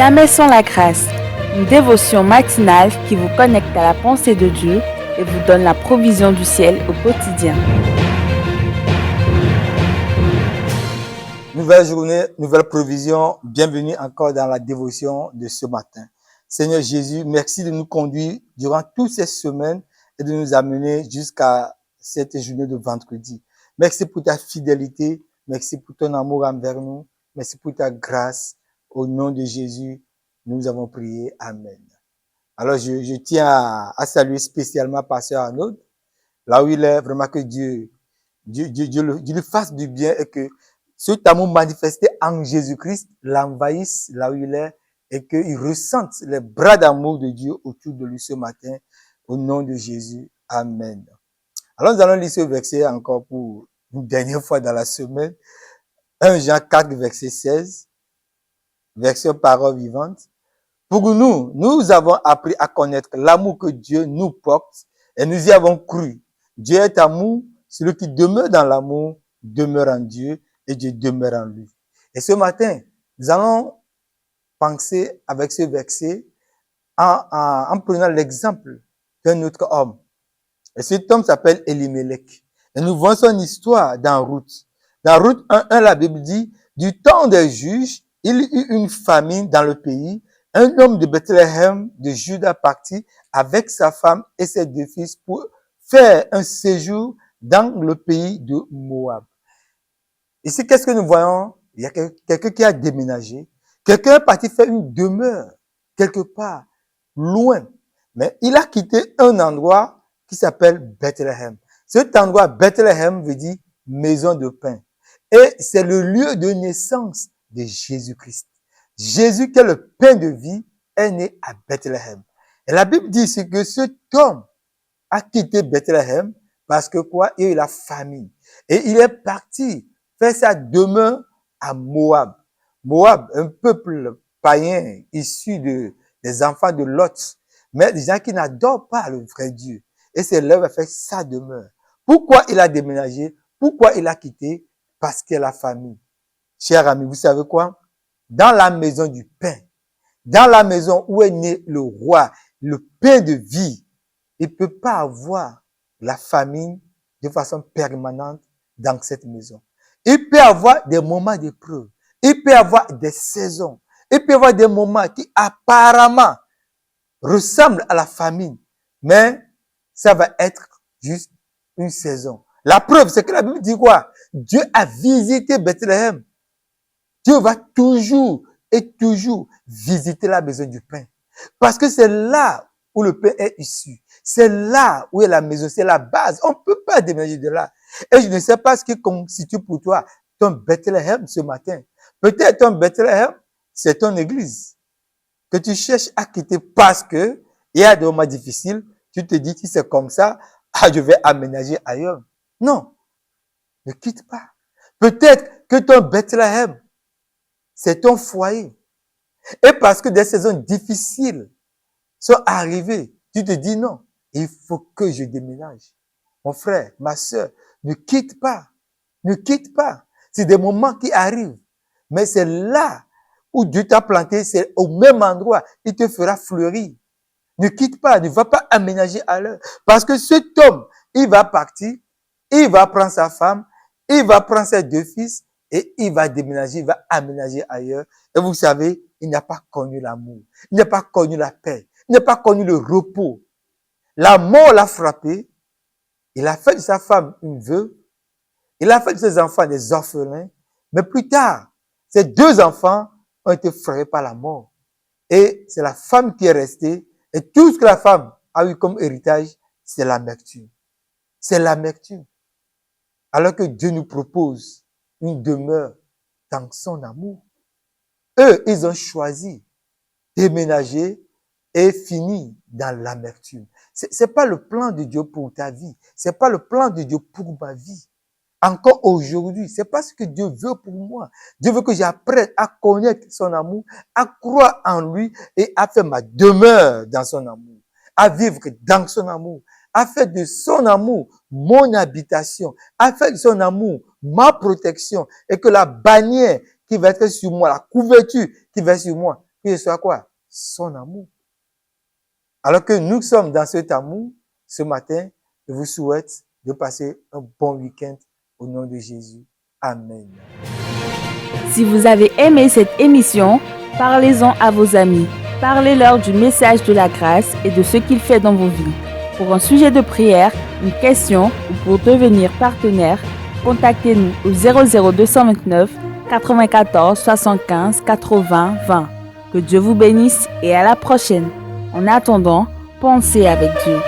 Jamais sans la grâce, une dévotion matinale qui vous connecte à la pensée de Dieu et vous donne la provision du ciel au quotidien. Nouvelle journée, nouvelle provision. Bienvenue encore dans la dévotion de ce matin. Seigneur Jésus, merci de nous conduire durant toutes ces semaines et de nous amener jusqu'à cette journée de vendredi. Merci pour ta fidélité. Merci pour ton amour envers nous. Merci pour ta grâce. Au nom de Jésus, nous avons prié. Amen. Alors, je tiens à saluer spécialement Pasteur Arnaud. Là où il est, vraiment que Dieu lui fasse du bien et que cet amour manifesté en Jésus-Christ l'envahisse là où il est et qu'il ressente les bras d'amour de Dieu autour de lui ce matin. Au nom de Jésus. Amen. Alors, nous allons lire ce verset encore pour une dernière fois dans la semaine. 1 Jean 4, verset 16. Version parole vivante. Pour nous, nous avons appris à connaître l'amour que Dieu nous porte et nous y avons cru. Dieu est amour. Celui qui demeure dans l'amour demeure en Dieu et Dieu demeure en lui. Et ce matin, nous allons penser avec ce verset en prenant l'exemple d'un autre homme. Et cet homme s'appelle Elimelech. Et nous voyons son histoire dans Ruth. Dans Ruth 1, la Bible dit, du temps des juges, il y eut une famine dans le pays. Un homme de Bethléem, de Juda, partit avec sa femme et ses deux fils pour faire un séjour dans le pays de Moab. Ici, qu'est-ce que nous voyons? Il y a quelqu'un qui a déménagé. Quelqu'un est parti faire une demeure quelque part, loin. Mais il a quitté un endroit qui s'appelle Bethléem. Cet endroit, Bethléem, veut dire maison de pain. Et c'est le lieu de naissance de Jésus-Christ. Jésus, qui est le pain de vie, est né à Bethléem. Et la Bible dit ici que cet homme a quitté Bethléem parce que quoi? Il y a eu la famine. Et il est parti faire sa demeure à Moab. Moab, un peuple païen issu des enfants de Lot, mais des gens qui n'adorent pas le vrai Dieu. Et c'est là où il a fait sa demeure. Pourquoi il a déménagé? Pourquoi il a quitté? Parce qu'il y a la famine. Chers amis, vous savez quoi? Dans la maison du pain, dans la maison où est né le roi, le pain de vie, il ne peut pas avoir la famine de façon permanente dans cette maison. Il peut avoir des moments d'épreuve. Il peut avoir des saisons. Il peut avoir des moments qui apparemment ressemblent à la famine. Mais ça va être juste une saison. La preuve, c'est que la Bible dit quoi? Dieu a visité Bethléem. Dieu va toujours et toujours visiter la maison du pain. Parce que c'est là où le pain est issu. C'est là où est la maison, c'est la base. On ne peut pas déménager de là. Et je ne sais pas ce qui constitue pour toi ton Bethléem ce matin. Peut-être ton Bethléem, c'est ton église que tu cherches à quitter parce que il y a des moments difficiles. Tu te dis, si c'est comme ça, je vais aménager ailleurs. Non, ne quitte pas. Peut-être que ton Bethléem, c'est ton foyer. Et parce que des saisons difficiles sont arrivées, tu te dis non, il faut que je déménage. Mon frère, ma sœur, ne quitte pas. Ne quitte pas. C'est des moments qui arrivent. Mais c'est là où Dieu t'a planté, c'est au même endroit, il te fera fleurir. Ne quitte pas, ne va pas aménager à l'heure. Parce que cet homme, il va partir, il va prendre sa femme, il va prendre ses deux fils, et il va déménager, il va aménager ailleurs. Et vous savez, il n'a pas connu l'amour. Il n'a pas connu la paix. Il n'a pas connu le repos. La mort l'a frappé. Il a fait de sa femme une veuve. Il a fait de ses enfants des orphelins. Mais plus tard, ces deux enfants ont été frappés par la mort. Et c'est la femme qui est restée. Et tout ce que la femme a eu comme héritage, c'est l'amertume. C'est l'amertume. Alors que Dieu nous propose une demeure dans son amour. Eux, ils ont choisi déménager et finir dans l'amertume. C'est pas le plan de Dieu pour ta vie. C'est pas le plan de Dieu pour ma vie. Encore aujourd'hui, c'est pas ce que Dieu veut pour moi. Dieu veut que j'apprenne à connaître son amour, à croire en lui et à faire ma demeure dans son amour, à vivre dans son amour, à faire de son amour mon habitation, à faire de son amour ma protection et que la bannière qui va être sur moi, la couverture qui va être sur moi, que ce soit quoi? Son amour. Alors que nous sommes dans cet amour, ce matin, je vous souhaite de passer un bon week-end au nom de Jésus. Amen. Si vous avez aimé cette émission, parlez-en à vos amis. Parlez-leur du message de la grâce et de ce qu'il fait dans vos vies. Pour un sujet de prière, une question ou pour devenir partenaire, contactez-nous au 00229 94 75 80 20. Que Dieu vous bénisse et à la prochaine. En attendant, pensez avec Dieu.